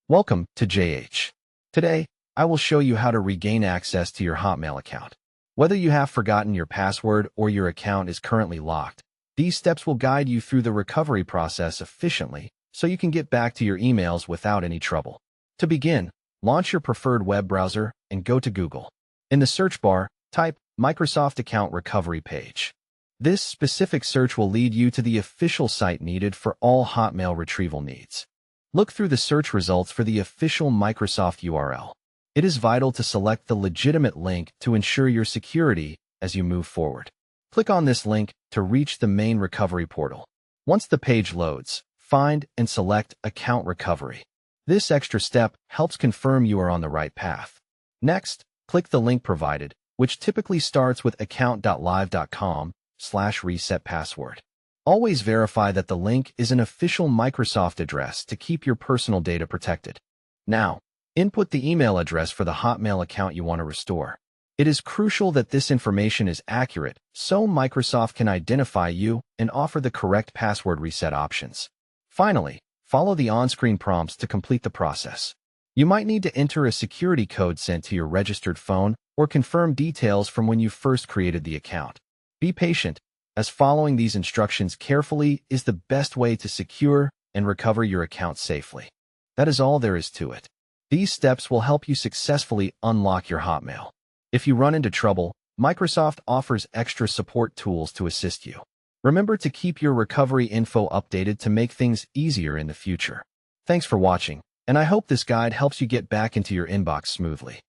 Welcome to JH. Today, I will show you how to regain access to your Hotmail account. Whether you have forgotten your password or your account is currently locked, these steps will guide you through the recovery process efficiently so you can get back to your emails without any trouble. To begin, launch your preferred web browser and go to Google. In the search bar, type Microsoft Account Recovery page. This specific search will lead you to the official site needed for all Hotmail retrieval needs. Look through the search results for the official Microsoft URL. It is vital to select the legitimate link to ensure your security as you move forward. Click on this link to reach the main recovery portal. Once the page loads, find and select Account Recovery. This extra step helps confirm you are on the right path. Next, click the link provided, which typically starts with account.live.com/reset-password. Always verify that the link is an official Microsoft address to keep your personal data protected. Now, input the email address for the Hotmail account you want to restore. It is crucial that this information is accurate so Microsoft can identify you and offer the correct password reset options. Finally, follow the on-screen prompts to complete the process. You might need to enter a security code sent to your registered phone or confirm details from when you first created the account. Be patient, as following these instructions carefully is the best way to secure and recover your account safely. That is all there is to it. These steps will help you successfully unlock your Hotmail. If you run into trouble, Microsoft offers extra support tools to assist you. Remember to keep your recovery info updated to make things easier in the future. Thanks for watching, and I hope this guide helps you get back into your inbox smoothly.